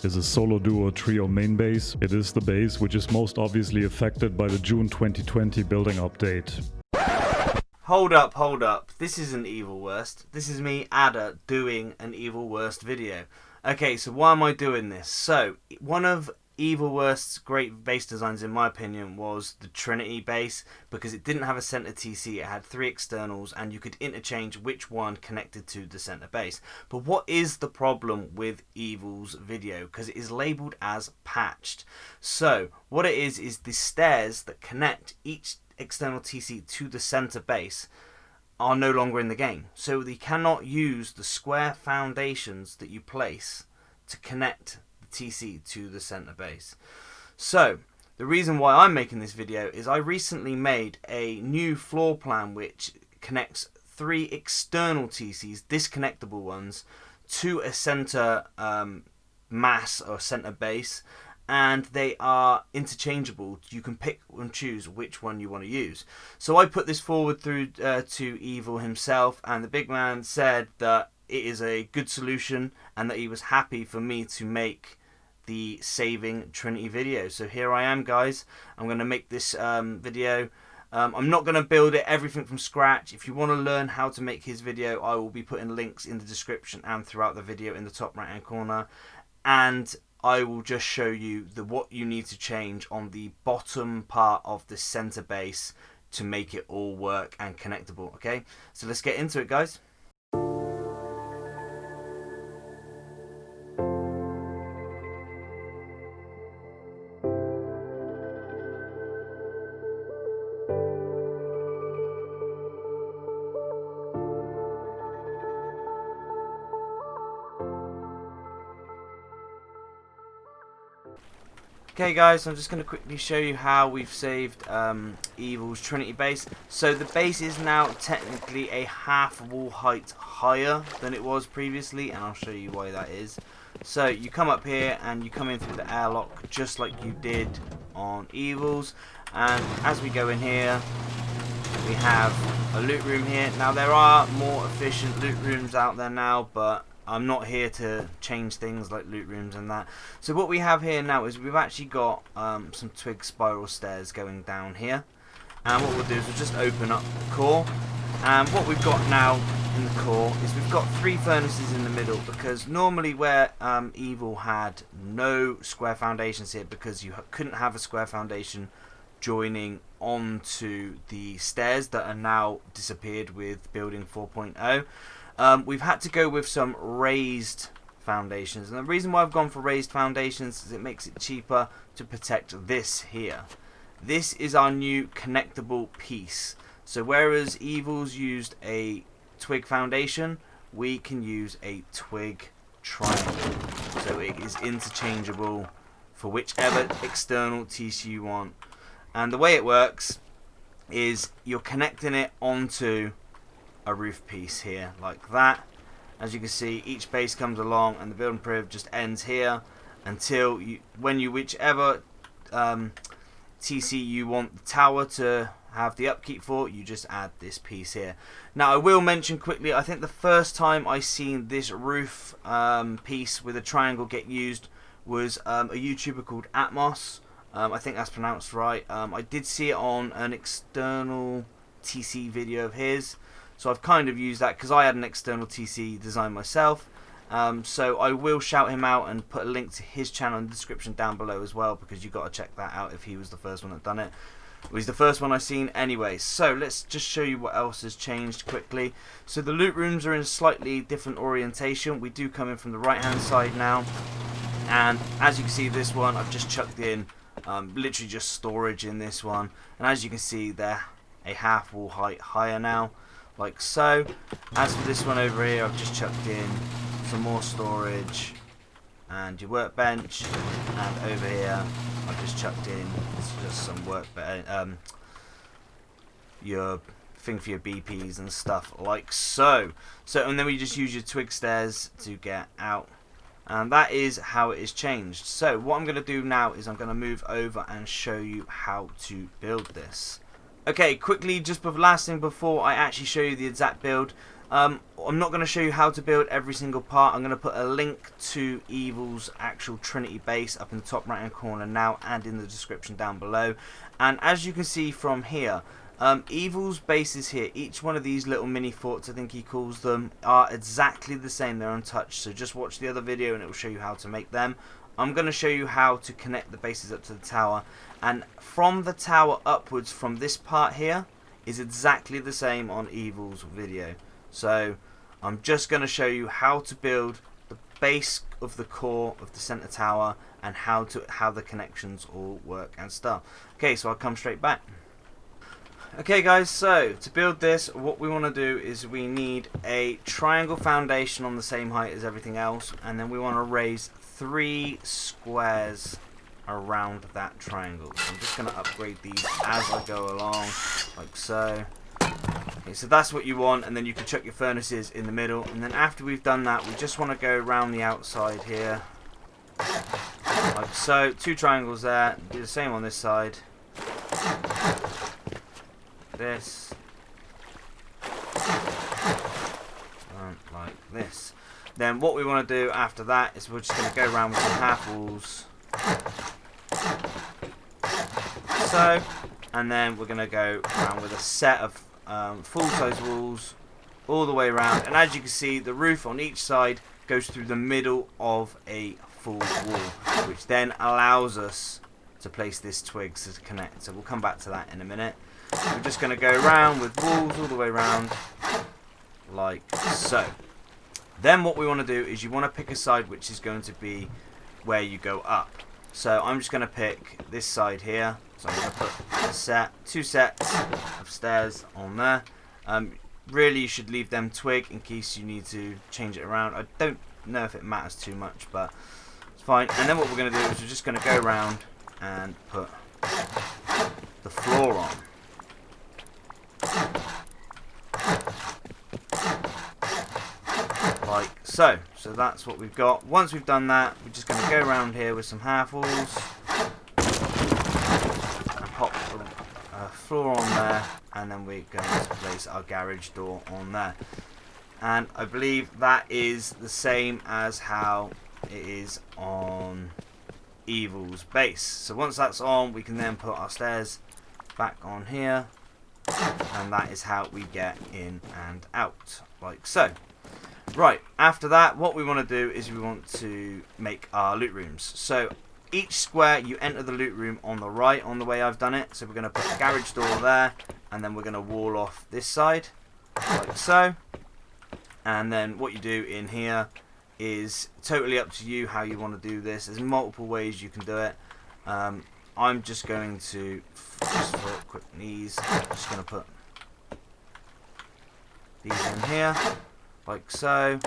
is a solo duo trio main base. It is the base which is most obviously affected by the June 2020 building update. Hold up. This isn't Evil Wurst. This is me, Ada, doing an Evil Wurst video. Okay, so why am I doing this? So, one of Evil Wurst's great base designs, in my opinion, was the Trinity Base, because it didn't have a center TC, it had 3 externals, and you could interchange which one connected to the center base. But what is the problem with Evil's video? Because it is labeled as patched. So, what it is the stairs that connect each external TC to the center base are no longer in the game. So they cannot use the square foundations that you place to connect TC to the center base. So the reason why I'm making this video is I recently made a new floor plan which connects 3 external TCs, disconnectable ones, to a center mass or center base, and they are interchangeable. You can pick and choose which one you want to use. So I put this forward through to Evil himself, and the big man said that it is a good solution and that he was happy for me to make the Saving Trinity video. So here I am, guys. I'm going to make this video. I'm not going to build it everything from scratch. If you want to learn how to make his video, I will be putting links in the description and throughout the video in the top right hand corner. And I will just show you what you need to change on the bottom part of the center base to make it all work and connectable. Okay, so let's get into it, guys. Okay guys, so I'm just going to quickly show you how we've saved Evil's Trinity Base. So the base is now technically a half wall height higher than it was previously, and I'll show you why that is. So you come up here and you come in through the airlock just like you did on Evil's, and as we go in here we have a loot room here. Now there are more efficient loot rooms out there now, but I'm not here to change things like loot rooms and that. So what we have here now is we've actually got some twig spiral stairs going down here. And what we'll do is we'll just open up the core. And what we've got now in the core is we've got 3 furnaces in the middle, because normally where Evil had no square foundations here, because you couldn't have a square foundation joining onto the stairs that are now disappeared with building 4.0. We've had to go with some raised foundations, and the reason why I've gone for raised foundations is it makes it cheaper to protect this here. This is our new connectable piece. So whereas Evil's used a twig foundation, we can use a twig triangle. So it is interchangeable for whichever external TC you want. And the way it works is you're connecting it onto a roof piece here like that. As you can see, each base comes along and the building priv just ends here until whichever TC you want the tower to have the upkeep for, you just add this piece here. Now I will mention quickly, I think the first time I seen this roof piece with a triangle get used was a YouTuber called Atmos. I think that's pronounced right. I did see it on an external TC video of his. So I've kind of used that because I had an external TC design myself. So I will shout him out and put a link to his channel in the description down below as well, because you've got to check that out if he was the first one that done it. Well, he's the first one I've seen anyway. So let's just show you what else has changed quickly. So the loot rooms are in a slightly different orientation. We do come in from the right hand side now. And as you can see, this one I've just chucked in literally just storage in this one. And as you can see, they're a half wall height higher now, like so. As for this one over here, I've just chucked in some more storage and your workbench, and over here I've just chucked in just some your thing for your BPs and stuff like so. And then we just use your twig stairs to get out, and that is how it is changed. So what I'm going to do now is I'm going to move over and show you how to build this. Okay, quickly, just last thing before I actually show you the exact build. I'm not going to show you how to build every single part. I'm going to put a link to Evil's actual Trinity base up in the top right hand corner now and in the description down below. And as you can see from here, Evil's bases here, each one of these little mini forts, I think he calls them, are exactly the same. They're untouched, so just watch the other video and it will show you how to make them. I'm going to show you how to connect the bases up to the tower, and from the tower upwards from this part here is exactly the same on Evil's video. So I'm just going to show you how to build the base of the core of the center tower and how the connections all work and stuff. Okay, so I'll come straight back. Okay guys, so to build this, what we want to do is we need a triangle foundation on the same height as everything else, and then we want to raise 3 squares around that triangle. So I'm just going to upgrade these as I go along, like so. Okay, so that's what you want, and then you can chuck your furnaces in the middle, and then after we've done that, we just want to go around the outside here, like so. 2 triangles there, do the same on this side. This like this. Then what we want to do after that is we're just going to go around with some half walls, so, and then we're going to go around with a set of full-size walls all the way around, and as you can see, the roof on each side goes through the middle of a full wall, which then allows us to place this twigs to connect. So we'll come back to that in a minute. We're just going to go around with walls all the way around, like so. Then what we want to do is you want to pick a side which is going to be where you go up. So I'm just going to pick this side here. So I'm going to put 2 sets of stairs on there. Really, you should leave them twig in case you need to change it around. I don't know if it matters too much, but it's fine. And then what we're going to do is we're just going to go around and put the floor on. Like so. So that's what we've got. Once we've done that, we're just going to go around here with some half walls and pop a floor on there, and then we're going to place our garage door on there. And I believe that is the same as how it is on Evil's base. So once that's on, we can then put our stairs back on here, and that is how we get in and out, like so. Right, after that, what we want to do is we want to make our loot rooms. So each square, you enter the loot room on the right, on the way I've done it. So we're going to put a garage door there, and then we're going to wall off this side, like so. And then what you do in here is totally up to you how you want to do this. There's multiple ways you can do it. I'm just going to, just for quick ease, just going to put these in here, like so.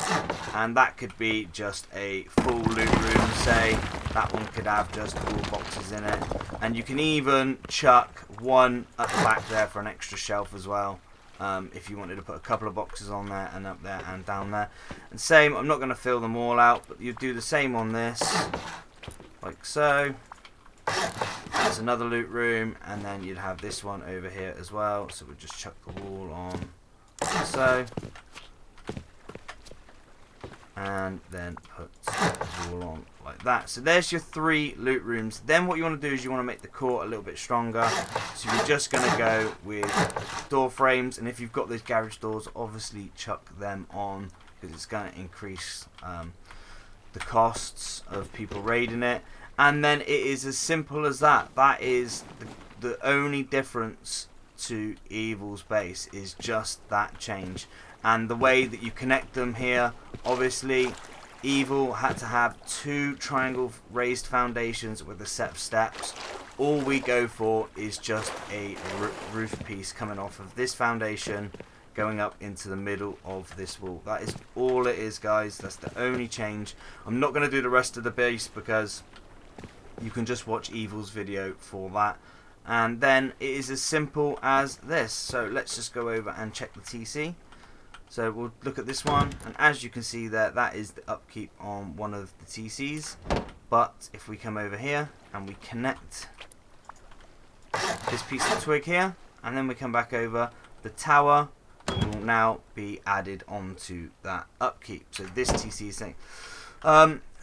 And that could be just a full loot room, say. That one could have just 4 boxes in it. And you can even chuck one at the back there for an extra shelf as well. If you wanted to put a couple of boxes on there and up there and down there. And same, I'm not going to fill them all out, but you do the same on this, like so. That's another loot room, and then you'd have this one over here as well. So we'll just chuck the wall on, like so. And then put the wall on like that. So there's your 3 loot rooms. Then what you want to do is you want to make the core a little bit stronger. So you're just going to go with door frames, and if you've got those garage doors, obviously chuck them on, because it's going to increase the costs of people raiding it. And then it is as simple as that. That is the only difference to Evil's base, is just that change. And the way that you connect them here, obviously Evil had to have 2 triangle raised foundations with a set of steps. All we go for is just a roof piece coming off of this foundation, going up into the middle of this wall. That is all it is, guys. That's the only change. I'm not going to do the rest of the base because you can just watch Evil's video for that. And then it is as simple as this. So let's just go over and check the TC. So we'll look at this one, and as you can see there, that is the upkeep on one of the TCs. But if we come over here and we connect this piece of twig here, and then we come back over, the tower will now be added onto that upkeep. So this TC is saying.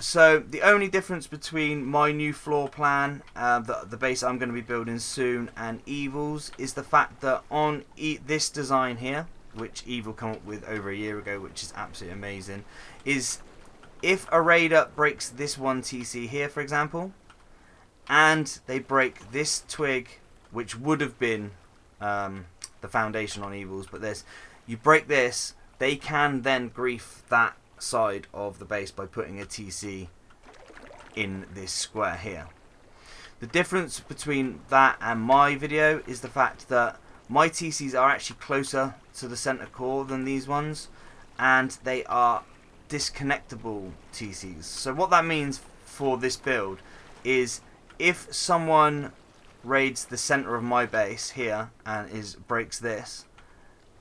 So the only difference between my new floor plan, the base I'm going to be building soon, and Evil's is the fact that on this design here, which Evil came up with over a year ago, which is absolutely amazing, is if a raider breaks this one TC here, for example, and they break this twig, which would have been the foundation on Evil's, but you break this, they can then grief that side of the base by putting a TC in this square here. The difference between that and my video is the fact that my TCs are actually closer to the center core than these ones, and they are disconnectable TCs. So what that means for this build is if someone raids the center of my base here and breaks this,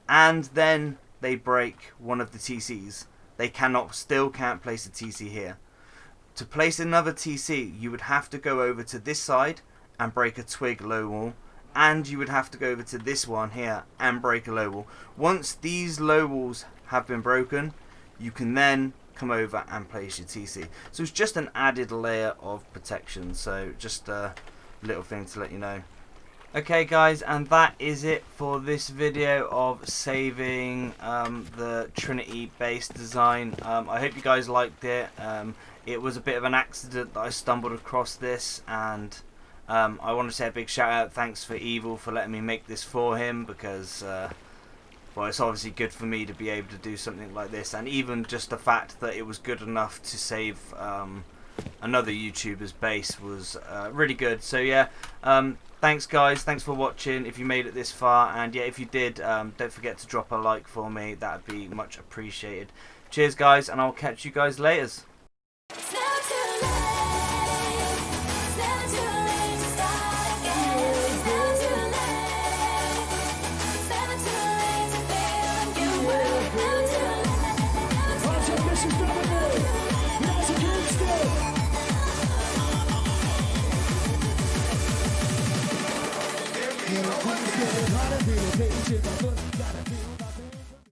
and then they break one of the TCs, they still can't place a TC here. To place another TC, you would have to go over to this side and break a twig low wall, and you would have to go over to this one here and break a low wall. Once these low walls have been broken, you can then come over and place your TC. So it's just an added layer of protection. So just a little thing to let you know. Okay guys, and that is it for this video of saving the Trinity Base design. I hope you guys liked it. It was a bit of an accident that I stumbled across this, and I want to say a big shout out, thanks for Evil for letting me make this for him, because well, it's obviously good for me to be able to do something like this, and even just the fact that it was good enough to save another YouTuber's base was really good. So yeah, thanks guys, thanks for watching if you made it this far, and yeah, if you did, don't forget to drop a like for me, that would be much appreciated. Cheers guys, and I'll catch you guys later. Harder,